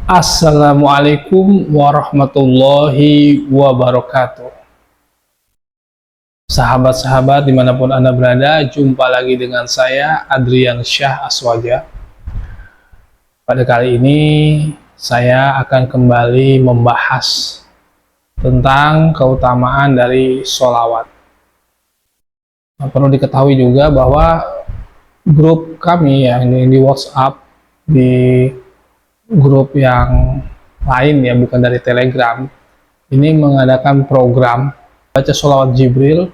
Assalamualaikum warahmatullahi wabarakatuh. Sahabat-sahabat dimanapun Anda berada, jumpa lagi dengan saya Adrian Syah Aswaja. Pada kali ini saya akan kembali membahas tentang keutamaan dari sholawat. Nah, perlu diketahui juga bahwa grup kami yang di WhatsApp, di grup yang lain ya, bukan dari Telegram, ini mengadakan program baca sholawat Jibril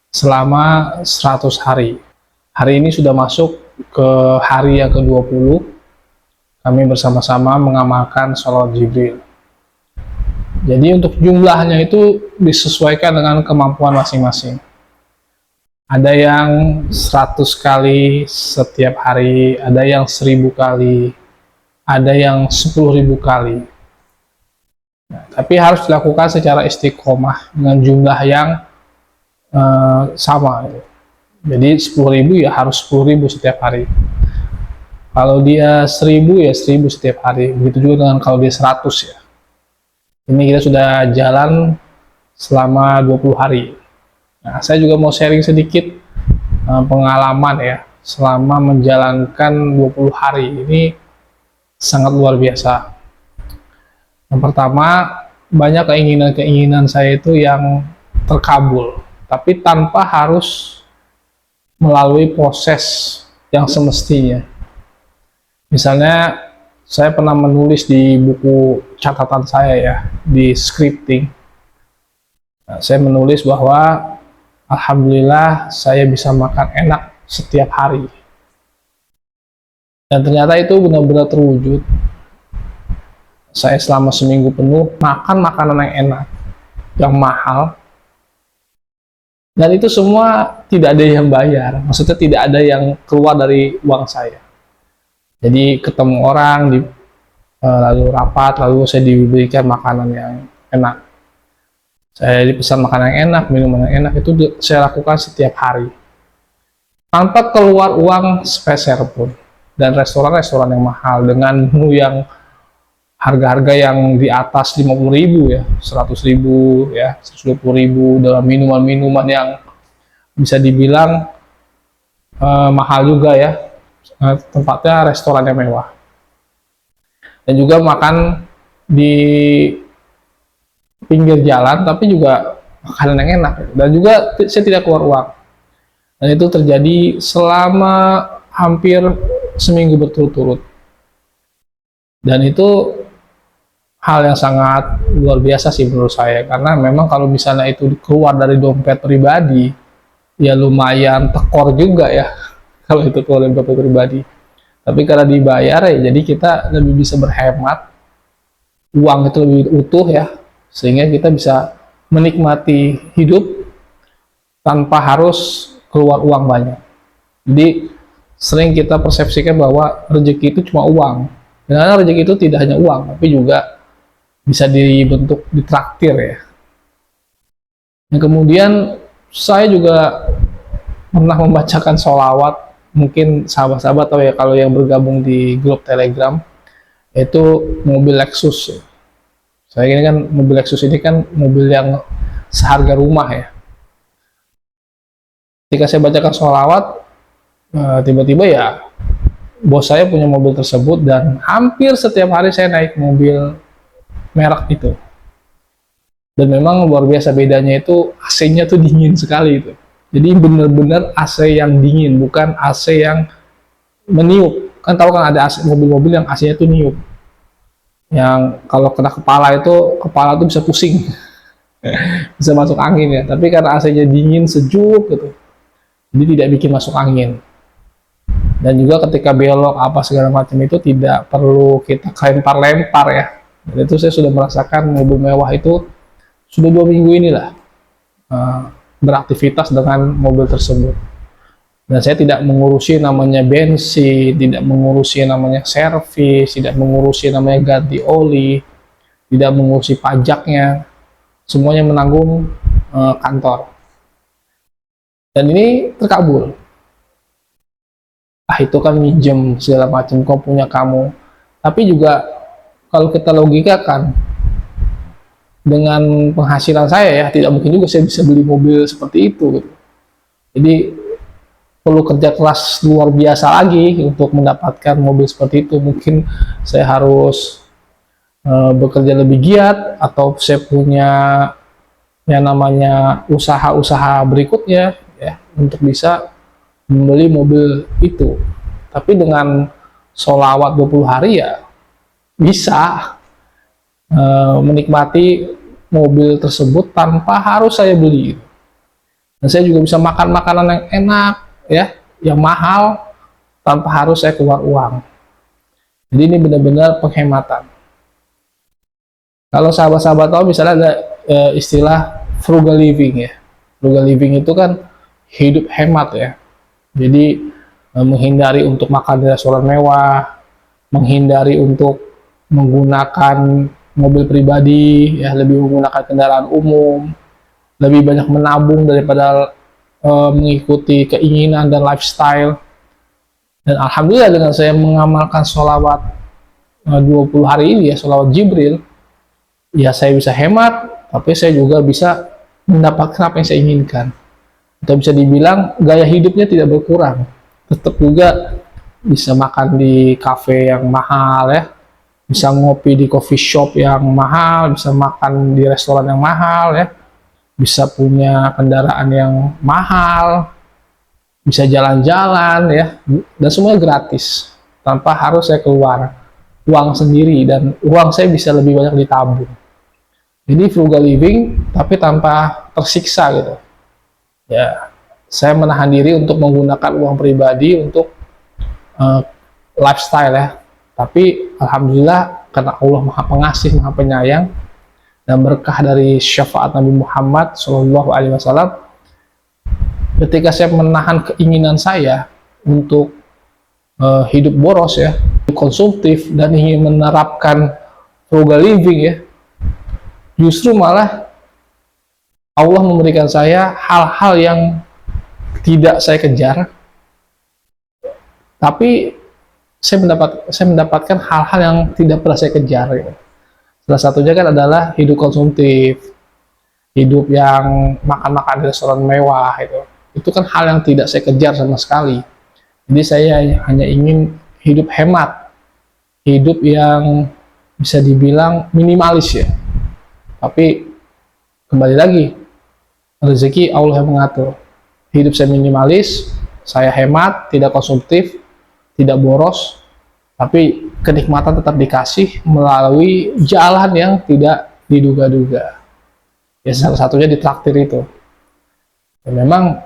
selama 100 hari. Hari ini sudah masuk ke hari yang ke-20. Kami bersama-sama mengamalkan sholawat Jibril. Jadi untuk jumlahnya itu disesuaikan dengan kemampuan masing-masing. Ada yang 100 kali setiap hari, ada yang 1000 kali, ada yang 10.000 kali. Nah, tapi harus dilakukan secara istiqomah dengan jumlah yang sama. Jadi 10.000 ya harus 10.000 setiap hari. Kalau dia 1000 ya 1000 setiap hari. Begitu juga dengan kalau dia 100 ya. Ini kita sudah jalan selama 20 hari. Nah, saya juga mau sharing sedikit pengalaman ya selama menjalankan 20 hari ini. Sangat luar biasa. Yang pertama, banyak keinginan-keinginan saya itu yang terkabul, tapi tanpa harus melalui proses yang semestinya. Misalnya, saya pernah menulis di buku catatan saya ya, di scripting. Nah, saya menulis bahwa alhamdulillah saya bisa makan enak setiap hari. Dan ternyata itu benar-benar terwujud. Saya selama seminggu penuh makan makanan yang enak, yang mahal. Dan itu semua tidak ada yang bayar. Maksudnya tidak ada yang keluar dari uang saya. Jadi ketemu orang, lalu rapat, lalu saya diberikan makanan yang enak. Saya dipesan makanan yang enak, minuman yang enak, itu saya lakukan setiap hari. Tanpa keluar uang sepeser pun. Dan restoran-restoran yang mahal dengan menu yang harga-harga yang di atas 50.000 ya, 100.000 ya, 120.000, dalam minuman-minuman yang bisa dibilang mahal juga ya, tempatnya restoran yang mewah. Dan juga makan di pinggir jalan, tapi juga makanan yang enak. Dan juga saya tidak keluar uang. Dan itu terjadi selama hampir seminggu berturut-turut. Dan itu hal yang sangat luar biasa sih menurut saya, karena memang kalau misalnya itu keluar dari dompet pribadi ya lumayan tekor juga ya kalau itu keluar dari dompet pribadi. Tapi karena dibayar ya jadi kita lebih bisa berhemat, uang itu lebih utuh ya, sehingga kita bisa menikmati hidup tanpa harus keluar uang banyak. Jadi sering kita persepsikan bahwa rezeki itu cuma uang. Karena rezeki itu tidak hanya uang, tapi juga bisa dibentuk ditraktir ya. Dan kemudian saya juga pernah membacakan sholawat. Mungkin sahabat-sahabat tahu ya, kalau yang bergabung di grup Telegram, itu mobil Lexus ya. Saya ini kan mobil Lexus ini kan mobil yang seharga rumah ya. Ketika saya bacakan sholawat, tiba-tiba ya bos saya punya mobil tersebut, dan hampir setiap hari saya naik mobil merek itu. Dan memang luar biasa bedanya itu AC-nya tuh dingin sekali itu. Jadi benar-benar AC yang dingin, bukan AC yang meniup. Kan tahu kan ada mobil-mobil yang AC-nya tuh niup. Yang kalau kena kepala tuh bisa pusing. Bisa masuk angin ya. Tapi karena AC-nya dingin, sejuk gitu, jadi tidak bikin masuk angin. Dan juga ketika belok apa segala macam itu tidak perlu kita lempar-lempar ya. Dan itu saya sudah merasakan mobil mewah itu sudah 2 minggu inilah beraktivitas dengan mobil tersebut. Dan saya tidak mengurusi namanya bensin, tidak mengurusi namanya servis, tidak mengurusi namanya ganti oli, tidak mengurusi pajaknya. Semuanya menanggung kantor. Dan ini terkabul. Itu kan minjem segala macam, kau punya kamu. Tapi juga kalau kita logikakan dengan penghasilan saya ya, tidak mungkin juga saya bisa beli mobil seperti itu gitu. Jadi perlu kerja keras luar biasa lagi untuk mendapatkan mobil seperti itu. Mungkin saya harus bekerja lebih giat, atau saya punya yang namanya usaha-usaha berikutnya ya untuk bisa membeli mobil itu. Tapi dengan sholawat 20 hari ya bisa menikmati mobil tersebut tanpa harus saya beli. Dan saya juga bisa makan makanan yang enak ya, yang mahal, tanpa harus saya keluar uang. Jadi ini benar-benar penghematan. Kalau sahabat-sahabat tahu, misalnya ada istilah frugal living ya. Frugal living itu kan hidup hemat ya. Jadi menghindari untuk makan di restoran mewah, menghindari untuk menggunakan mobil pribadi ya, lebih menggunakan kendaraan umum, lebih banyak menabung daripada mengikuti keinginan dan lifestyle. Dan alhamdulillah dengan saya mengamalkan sholawat 20 hari ini ya, sholawat Jibril, ya saya bisa hemat, tapi saya juga bisa mendapatkan apa yang saya inginkan. Kita bisa dibilang gaya hidupnya tidak berkurang, tetap juga bisa makan di kafe yang mahal ya, bisa ngopi di coffee shop yang mahal, bisa makan di restoran yang mahal ya, bisa punya kendaraan yang mahal, bisa jalan-jalan ya, dan semuanya gratis tanpa harus saya keluar uang sendiri, dan uang saya bisa lebih banyak ditabung. Jadi frugal living tapi tanpa tersiksa gitu ya. Saya menahan diri untuk menggunakan uang pribadi untuk lifestyle ya, tapi alhamdulillah karena Allah Maha Pengasih, Maha Penyayang, dan berkah dari syafaat Nabi Muhammad SAW, ketika saya menahan keinginan saya untuk hidup boros ya, konsumtif, dan ingin menerapkan frugal living ya, justru malah Allah memberikan saya hal-hal yang tidak saya kejar, tapi saya mendapatkan hal-hal yang tidak pernah saya kejar gitu. Salah satunya kan adalah hidup konsumtif, hidup yang makan-makan di restoran mewah itu kan hal yang tidak saya kejar sama sekali. Jadi saya hanya ingin hidup hemat, hidup yang bisa dibilang minimalis ya. Tapi kembali lagi, rezeki Allah yang mengatur. Hidup saya minimalis, saya hemat, tidak konsumtif, tidak boros, tapi kenikmatan tetap dikasih melalui jalan yang tidak diduga-duga. Ya salah satunya ditraktir itu. Dan memang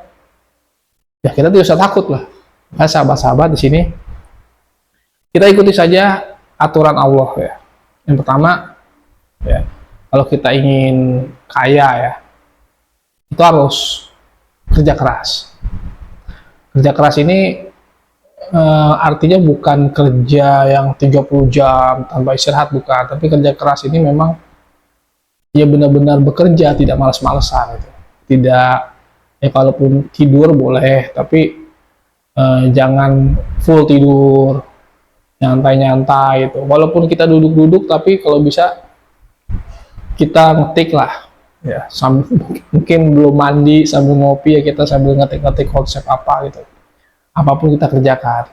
ya kita tidak usah takut lah. Nah, sahabat-sahabat di sini kita ikuti saja aturan Allah ya. Yang pertama ya, kalau kita ingin kaya ya, itu harus kerja keras. Kerja keras ini artinya bukan kerja yang 30 jam tanpa istirahat, bukan. Tapi kerja keras ini memang ya benar-benar bekerja, tidak malas-malesan gitu. Tidak ya, kalaupun tidur boleh, tapi jangan full tidur, nyantai-nyantai itu. Walaupun kita duduk-duduk, tapi kalau bisa kita ngetik lah ya, sambil mungkin belum mandi sambil ngopi ya, kita sambil ngetik-ngetik konsep apa gitu, apapun kita kerjakan.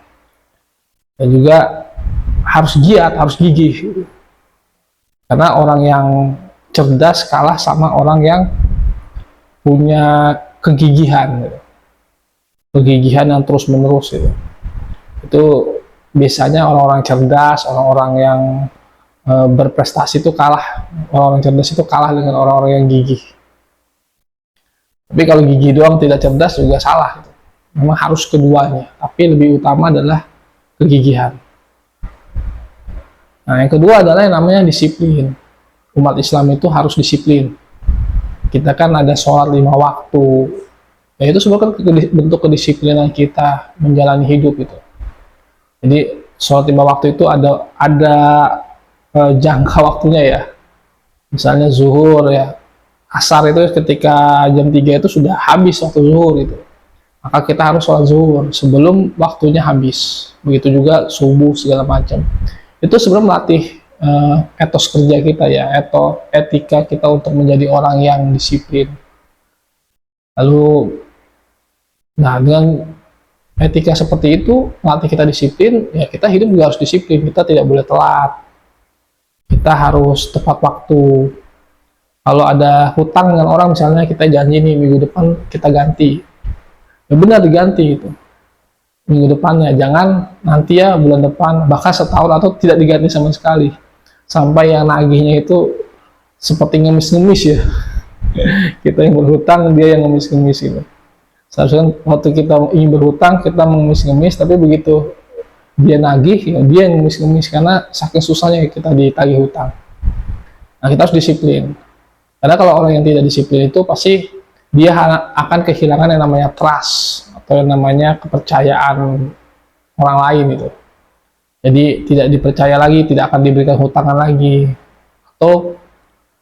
Dan juga harus giat, harus gigih, karena orang yang cerdas kalah sama orang yang punya kegigihan gitu. Kegigihan yang terus menerus gitu. Itu biasanya orang-orang cerdas, orang-orang yang berprestasi itu kalah, orang-orang cerdas itu kalah dengan orang-orang yang gigih. Tapi kalau gigih doang tidak cerdas juga salah gitu. Memang harus keduanya, tapi lebih utama adalah kegigihan. Nah, yang kedua adalah yang namanya disiplin. Umat Islam itu harus disiplin. Kita kan ada sholat 5 waktu, ya itu sebenarnya bentuk kedisiplinan kita menjalani hidup itu. Jadi sholat 5 waktu itu ada jangka waktunya ya. Misalnya zuhur ya, asar itu ketika jam 3 itu sudah habis waktu zuhur itu, maka kita harus sholat zuhur sebelum waktunya habis. Begitu juga subuh segala macam. Itu sebenarnya melatih etos kerja kita ya, etika kita untuk menjadi orang yang disiplin. Lalu, nah dengan etika seperti itu, nanti kita disiplin, ya kita hidup juga harus disiplin. Kita tidak boleh telat, kita harus tepat waktu. Kalau ada hutang dengan orang, misalnya kita janji nih minggu depan kita ganti, ya benar diganti itu minggu depannya, jangan nanti ya bulan depan, bahkan setahun atau tidak diganti sama sekali, sampai yang nagihnya itu seperti ngemis-ngemis ya. Kita yang berhutang, dia yang ngemis-ngemis gitu. Seharusnya waktu kita ingin berhutang, kita mengemis-ngemis, tapi begitu dia nagih, ya dia yang ngemis-ngemis, karena saking susahnya kita ditagih hutang. Nah, kita harus disiplin. Karena kalau orang yang tidak disiplin itu pasti dia akan kehilangan yang namanya trust, atau yang namanya kepercayaan orang lain itu. Jadi tidak dipercaya lagi, tidak akan diberikan hutangan lagi. Atau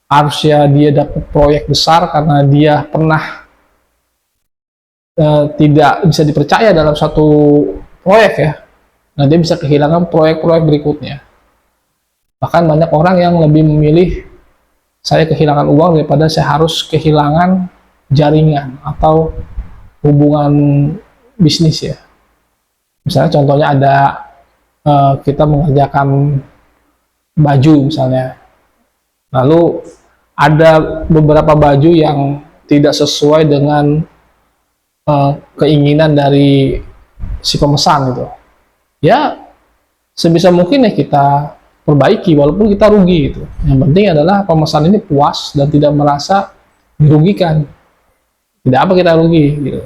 harusnya dia dapat proyek besar karena dia pernah tidak bisa dipercaya dalam satu proyek ya. Nah, dia bisa kehilangan proyek-proyek berikutnya. Bahkan banyak orang yang lebih memilih saya kehilangan uang daripada saya harus kehilangan jaringan atau hubungan bisnis ya. Misalnya contohnya ada kita mengerjakan baju misalnya, lalu ada beberapa baju yang tidak sesuai dengan keinginan dari si pemesan gitu. Ya sebisa mungkin ya kita perbaiki walaupun kita rugi gitu. Yang penting adalah pemesan ini puas dan tidak merasa dirugikan. Tidak apa kita rugi gitu.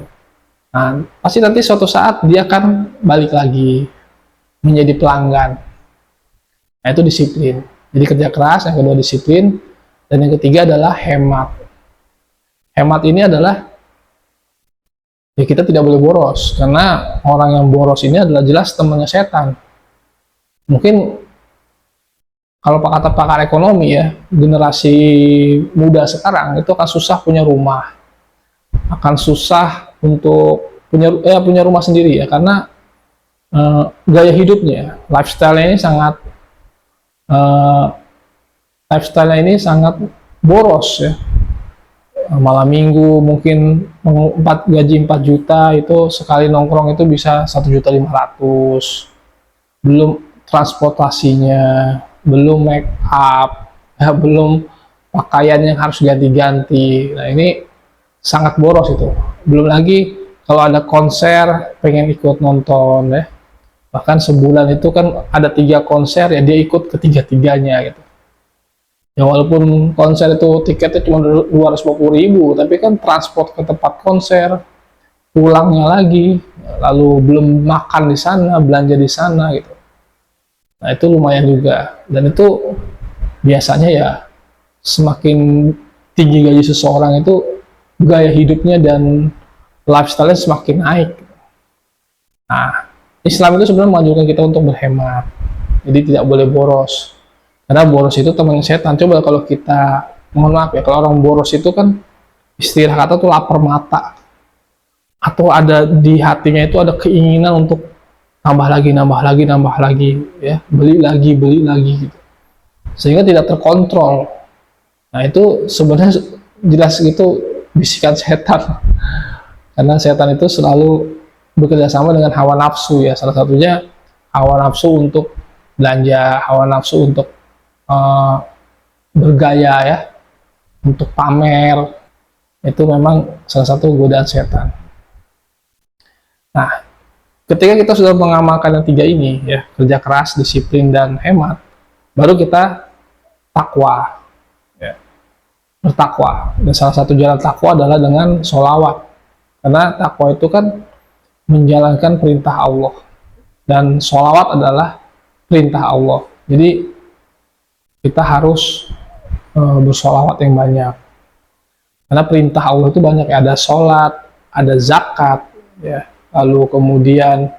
Nah, pasti nanti suatu saat dia akan balik lagi menjadi pelanggan. Nah, itu disiplin. Jadi kerja keras, yang kedua disiplin, dan yang ketiga adalah hemat. Hemat ini adalah ya kita tidak boleh boros, karena orang yang boros ini adalah jelas temannya setan. Mungkin kalau kata pakar ekonomi ya, generasi muda sekarang itu akan susah punya rumah, akan susah untuk punya rumah sendiri ya, karena gaya hidupnya, lifestyle-nya ini sangat boros ya. Malam minggu mungkin gaji 4 juta itu sekali nongkrong itu bisa 1.500.000, belum transportasinya, belum make up, ya, belum pakaian yang harus ganti-ganti. Nah, ini sangat boros itu. Belum lagi kalau ada konser pengen ikut nonton ya. Bahkan sebulan itu kan ada 3 konser ya, dia ikut ketiga-tiganya gitu. Ya walaupun konser itu tiketnya cuma 250.000, tapi kan transport ke tempat konser, pulangnya lagi, lalu belum makan di sana, belanja di sana gitu. Nah, itu lumayan juga. Dan itu biasanya ya semakin tinggi gaji seseorang itu gaya hidupnya dan lifestyle-nya semakin naik. Nah, Islam itu sebenarnya menganjurkan kita untuk berhemat. Jadi tidak boleh boros. Karena boros itu teman setan. Coba kalau kita, mohon maaf ya, kalau orang boros itu kan istilah kata tuh lapar mata. Atau ada di hatinya itu ada keinginan untuk nambah lagi ya, beli lagi gitu, sehingga tidak terkontrol. Nah, itu sebenarnya jelas gitu bisikan setan, karena setan itu selalu bekerja sama dengan hawa nafsu ya, salah satunya hawa nafsu untuk belanja, hawa nafsu untuk bergaya ya, untuk pamer. Itu memang salah satu godaan setan. Nah, ketika kita sudah mengamalkan yang 3 ini ya, kerja keras, disiplin, dan hemat, baru kita takwa ya, bertakwa. Dan salah satu jalan takwa adalah dengan sholawat, karena takwa itu kan menjalankan perintah Allah, dan sholawat adalah perintah Allah. Jadi kita harus bersolawat yang banyak, karena perintah Allah itu banyak ya, ada sholat, ada zakat ya, lalu kemudian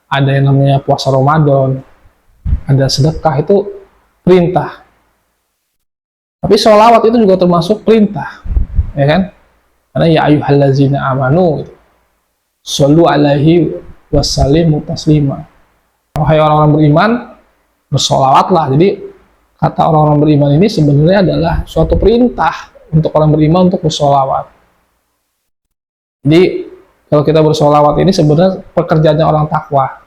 ada yang namanya puasa Ramadan, ada sedekah, itu perintah. Tapi sholawat itu juga termasuk perintah, ya kan? Karena ya ayyuhallazina amanu gitu, shollu alaihi wassallimu taslima. Wahai orang-orang beriman, bersolawatlah. Jadi kata orang-orang beriman ini sebenarnya adalah suatu perintah untuk orang beriman untuk bersolawat. Jadi kalau kita bersolawat ini sebenarnya pekerjaannya orang takwa.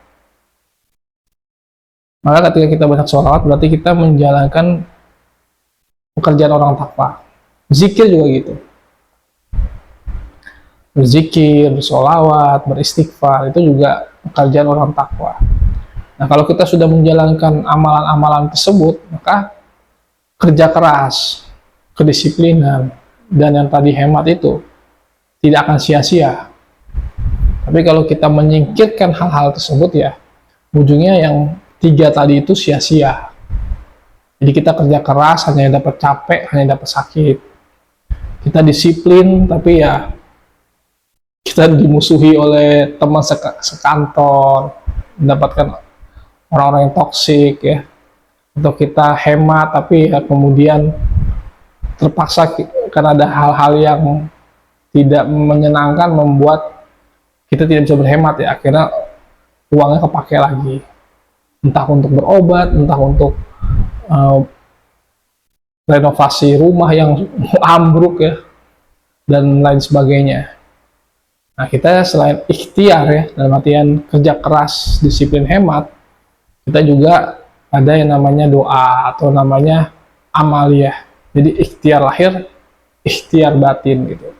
Maka ketika kita banyak sholawat berarti kita menjalankan pekerjaan orang takwa. Zikir juga gitu. Berzikir, bersolawat, beristighfar, itu juga pekerjaan orang takwa. Nah, kalau kita sudah menjalankan amalan-amalan tersebut, maka kerja keras, kedisiplinan, dan yang tadi hemat itu tidak akan sia-sia. Tapi kalau kita menyingkirkan hal-hal tersebut, ya ujungnya yang 3 tadi itu sia-sia. Jadi kita kerja keras hanya dapat capek, hanya dapat sakit. Kita disiplin tapi ya kita dimusuhi oleh teman sekantor, mendapatkan orang-orang yang toksik ya. Atau kita hemat tapi ya kemudian terpaksa karena ada hal-hal yang tidak menyenangkan membuat kita tidak bisa berhemat ya, akhirnya uangnya kepake lagi. Entah untuk berobat, entah untuk renovasi rumah yang ambruk ya, dan lain sebagainya. Nah, kita selain ikhtiar ya, dalam artian kerja keras, disiplin hemat, kita juga ada yang namanya doa atau namanya amaliyah. Jadi ikhtiar lahir, ikhtiar batin gitu.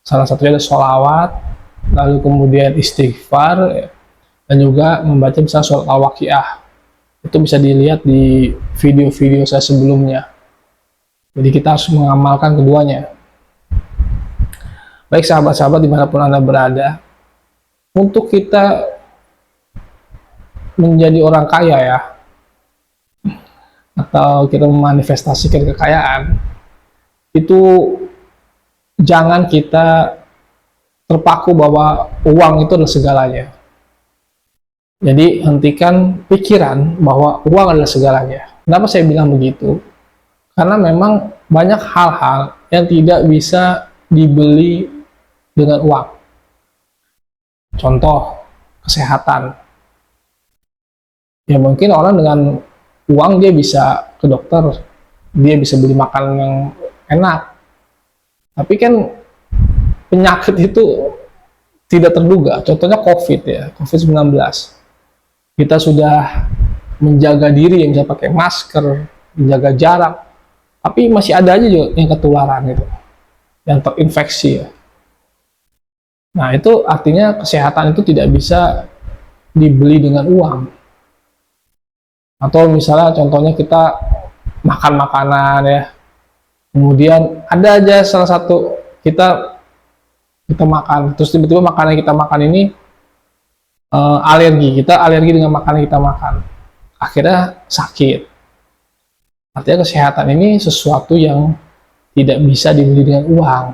Salah satunya ada sholawat, lalu kemudian istighfar, ya, dan juga membaca misalnya surat Al-Waqiah. Itu bisa dilihat di video-video saya sebelumnya. Jadi kita harus mengamalkan keduanya. Baik sahabat-sahabat dimanapun Anda berada, untuk kita menjadi orang kaya ya, atau kita memanifestasikan kekayaan, itu jangan kita terpaku bahwa uang itu adalah segalanya. Jadi hentikan pikiran bahwa uang adalah segalanya. Kenapa saya bilang begitu? Karena memang banyak hal-hal yang tidak bisa dibeli dengan uang. Contoh, kesehatan. Ya mungkin orang dengan uang dia bisa ke dokter, dia bisa beli makanan yang enak. Tapi kan penyakit itu tidak terduga. Contohnya COVID ya, COVID-19. Kita sudah menjaga diri, yang bisa pakai masker, menjaga jarak, tapi masih ada aja juga yang ketularan gitu, yang terinfeksi ya. Nah, itu artinya kesehatan itu tidak bisa dibeli dengan uang. Atau misalnya contohnya kita makan makanan ya, kemudian ada aja salah satu kita makan, terus tiba-tiba makanan yang kita makan ini alergi, kita alergi dengan makanan yang kita makan, akhirnya sakit. Artinya kesehatan ini sesuatu yang tidak bisa dibeli dengan uang.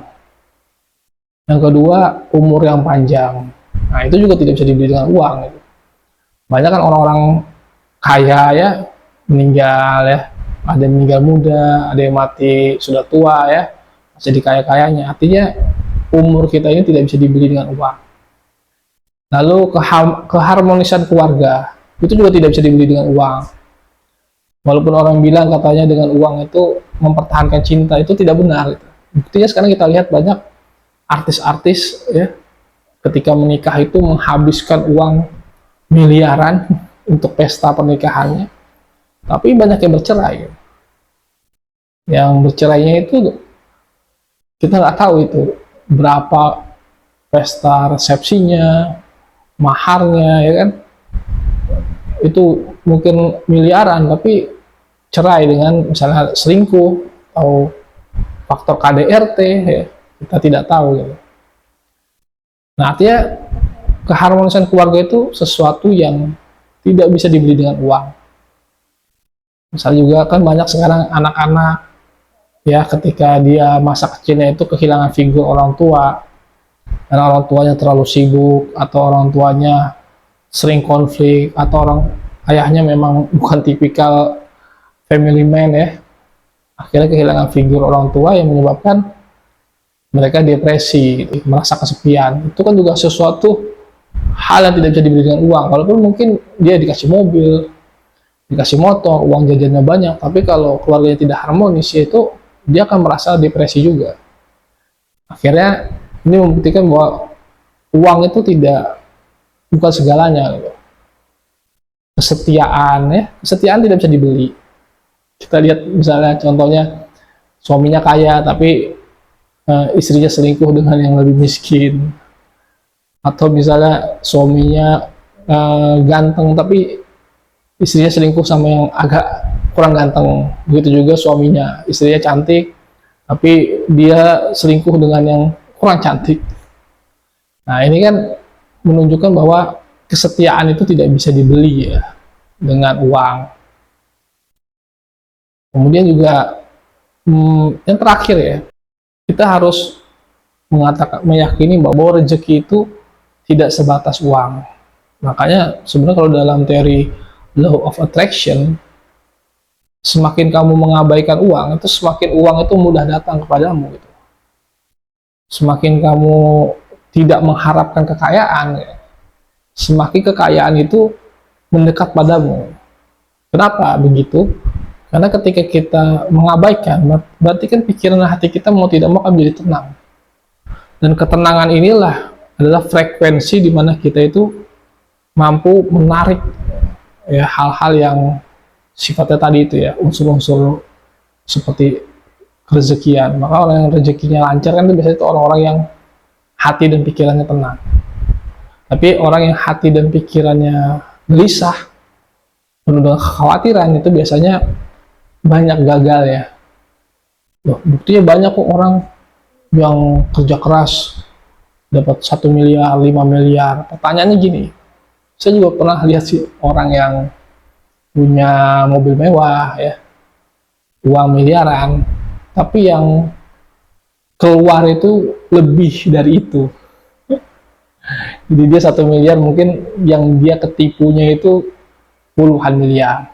Yang kedua, umur yang panjang. Nah, itu juga tidak bisa dibeli dengan uang. Banyak kan orang-orang kaya ya, meninggal ya. Ada yang meninggal muda, ada yang mati sudah tua ya, masih dikaya-kayanya. Artinya, umur kita ini tidak bisa dibeli dengan uang. Lalu, keharmonisan keluarga, itu juga tidak bisa dibeli dengan uang. Walaupun orang bilang katanya dengan uang itu mempertahankan cinta, itu tidak benar. Buktinya sekarang kita lihat banyak artis-artis ya, ketika menikah itu menghabiskan uang miliaran untuk pesta pernikahannya, tapi banyak yang bercerai. Yang bercerainya itu kita nggak tahu itu berapa pesta resepsinya, maharnya ya kan, itu mungkin miliaran, tapi cerai dengan misalnya selingkuh atau faktor KDRT ya, kita tidak tahu gitu. Nah, artinya keharmonisan keluarga itu sesuatu yang tidak bisa dibeli dengan uang. Misalnya juga kan banyak sekarang anak-anak ya, ketika dia masa kecilnya itu kehilangan figur orang tua, karena orang tuanya terlalu sibuk, atau orang tuanya sering konflik, atau ayahnya memang bukan tipikal family man ya, akhirnya kehilangan figur orang tua yang menyebabkan mereka depresi, merasa kesepian. Itu kan juga sesuatu hal yang tidak bisa dibeli dengan uang, walaupun mungkin dia dikasih mobil, dikasih motor, uang jajannya banyak, tapi kalau keluarganya tidak harmonis, yaitu dia akan merasa depresi juga. Akhirnya ini membuktikan bahwa uang itu bukan segalanya gitu. Kesetiaan tidak bisa dibeli. Kita lihat misalnya contohnya suaminya kaya tapi istrinya selingkuh dengan yang lebih miskin, atau misalnya suaminya ganteng tapi istrinya selingkuh sama yang agak kurang ganteng. Begitu juga suaminya, istrinya cantik tapi dia selingkuh dengan yang kurang cantik. Nah, ini kan menunjukkan bahwa kesetiaan itu tidak bisa dibeli ya dengan uang. Kemudian juga yang terakhir ya, kita harus meyakini bahwa rezeki itu tidak sebatas uang. Makanya sebenarnya kalau dalam teori law of attraction, semakin kamu mengabaikan uang, itu semakin uang itu mudah datang kepadamu gitu. Semakin kamu tidak mengharapkan kekayaan, semakin kekayaan itu mendekat padamu. Kenapa begitu? Karena ketika kita mengabaikan, berarti kan pikiran hati kita mau tidak mau akan menjadi tenang. Dan ketenangan inilah adalah frekuensi di mana kita itu mampu menarik ya hal-hal yang sifatnya tadi itu ya, unsur-unsur seperti rezekian. Maka orang yang rezekinya lancar kan itu biasanya itu orang-orang yang hati dan pikirannya tenang. Tapi orang yang hati dan pikirannya gelisah, penuh dengan kekhawatiran, itu biasanya banyak gagal ya. Loh, buktinya banyak kok orang yang kerja keras dapat 1 miliar, 5 miliar. Pertanyaannya gini, saya juga pernah lihat sih orang yang punya mobil mewah ya, uang miliaran, tapi yang keluar itu lebih dari itu. Jadi dia 1 miliar, mungkin yang dia ketipunya itu puluhan miliar.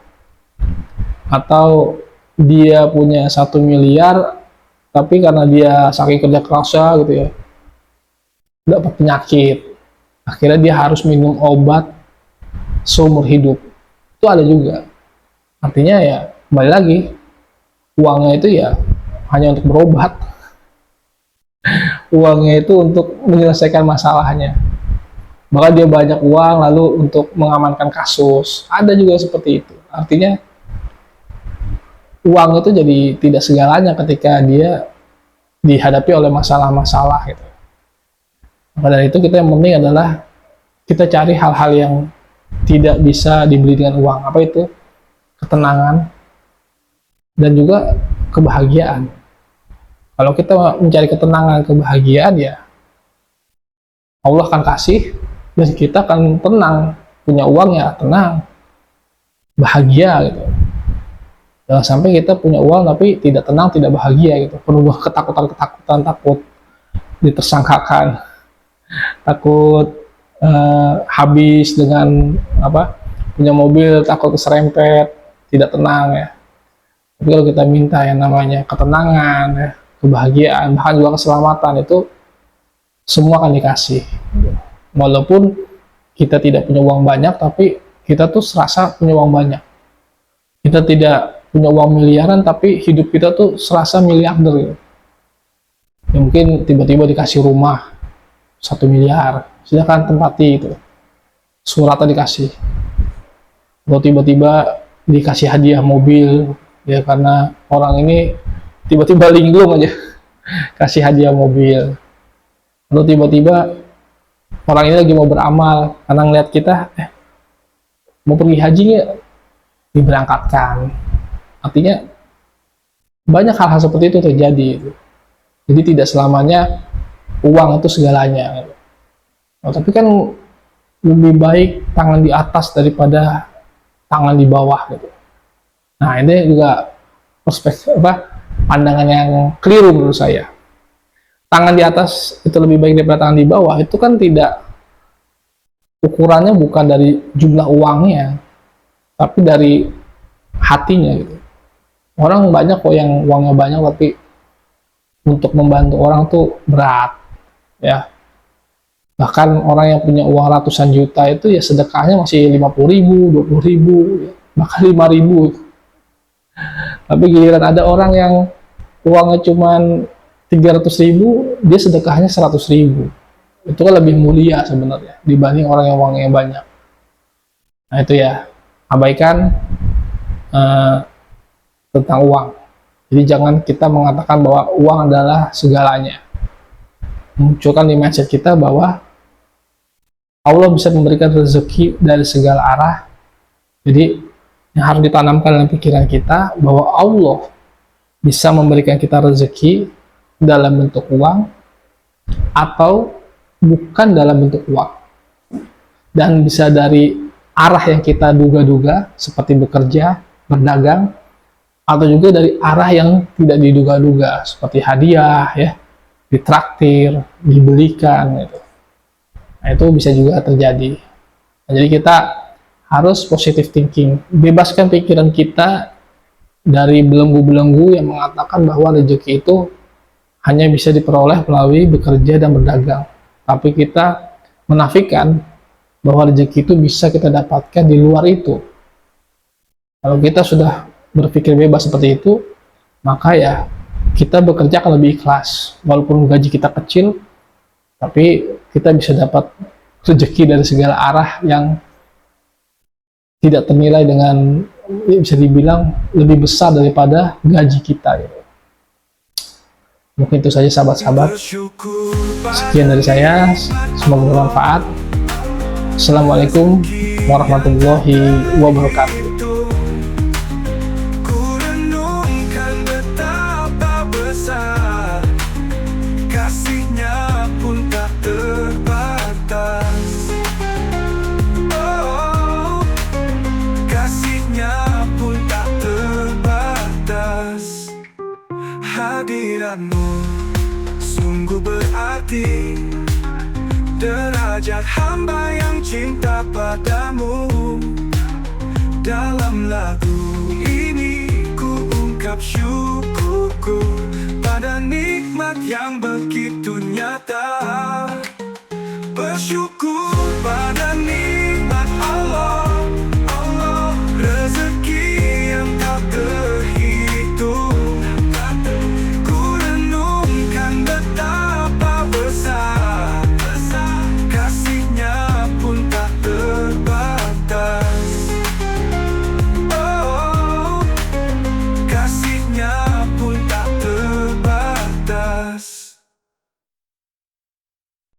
Atau dia punya 1 miliar, tapi karena dia saking kerja kerasnya gitu ya, dapat penyakit. Akhirnya dia harus minum obat seumur hidup. Itu ada juga. Artinya ya, kembali lagi, uangnya itu ya hanya untuk berobat. Uangnya itu untuk menyelesaikan masalahnya. Maka dia banyak uang lalu untuk mengamankan kasus. Ada juga seperti itu. Artinya uang itu jadi tidak segalanya ketika dia dihadapi oleh masalah-masalah gitu. Maka dari itu kita yang penting adalah kita cari hal-hal yang tidak bisa dibeli dengan uang. Apa itu? Ketenangan dan juga kebahagiaan. Kalau kita mencari ketenangan, kebahagiaan ya Allah akan kasih dan kita akan tenang, punya uang ya tenang, bahagia gitu. Jangan sampai kita punya uang tapi tidak tenang, tidak bahagia gitu, penuh ketakutan, takut ditersangkakan, takut habis dengan punya mobil, takut keserempet, tidak tenang ya. Tapi kalau kita minta yang namanya ketenangan ya, kebahagiaan, bahkan juga keselamatan, itu semua akan dikasih. Walaupun kita tidak punya uang banyak, tapi kita tuh serasa punya uang banyak. Kita tidak punya uang miliaran, tapi hidup kita tuh serasa miliarder gitu. Ya, mungkin tiba-tiba dikasih rumah 1 miliar, silakan tempati itu. Suratnya dikasih. Atau tiba-tiba dikasih hadiah mobil, ya karena orang ini tiba-tiba linglung aja kasih hadiah mobil. Lalu tiba-tiba orang ini lagi mau beramal karena ngeliat kita mau pergi haji nggak, diberangkatkan. Artinya banyak hal-hal seperti itu terjadi. Jadi tidak selamanya uang itu segalanya. Nah, tapi kan lebih baik tangan di atas daripada tangan di bawah gitu. Nah, ini juga perspektif pandangan yang keliru menurut saya. Tangan di atas itu lebih baik daripada tangan di bawah, itu kan tidak, ukurannya bukan dari jumlah uangnya, tapi dari hatinya gitu. Orang banyak kok yang uangnya banyak tapi untuk membantu orang tuh berat ya. Bahkan orang yang punya uang ratusan juta itu ya sedekahnya masih 50.000, 20.000 ya. bahkan 5.000. Tapi giliran ada orang yang uangnya cuma 300.000, dia sedekahnya 100.000. Itu kan lebih mulia sebenarnya dibanding orang yang uangnya banyak. Nah itu ya, abaikan tentang uang. Jadi jangan kita mengatakan bahwa uang adalah segalanya. Munculkan di mindset kita bahwa Allah bisa memberikan rezeki dari segala arah. Jadi yang harus ditanamkan dalam pikiran kita bahwa Allah bisa memberikan kita rezeki dalam bentuk uang atau bukan dalam bentuk uang. Dan bisa dari arah yang kita duga-duga seperti bekerja, berdagang, atau juga dari arah yang tidak diduga-duga seperti hadiah ya, ditraktir, dibelikan gitu. Nah, itu bisa juga terjadi. Nah, jadi kita harus positive thinking, bebaskan pikiran kita dari belenggu-belenggu yang mengatakan bahwa rezeki itu hanya bisa diperoleh melalui bekerja dan berdagang. Tapi kita menafikan bahwa rezeki itu bisa kita dapatkan di luar itu. Kalau kita sudah berpikir bebas seperti itu, maka ya kita bekerja akan lebih ikhlas. Walaupun gaji kita kecil, tapi kita bisa dapat rezeki dari segala arah yang tidak ternilai dengan, bisa dibilang lebih besar daripada gaji kita gitu. Mungkin itu saja sahabat-sahabat. Sekian dari saya, semoga bermanfaat. Assalamualaikum warahmatullahi wabarakatuh. Kasihnya pun tak terbatas. Oh, kasihnya pun tak terbatas. Hadiratmu sungguh berarti. Derajat hamba yang cinta padamu. Dalam lagu ini ku ungkap syukurku pada nikmat yang begitu nyata. Bersyukur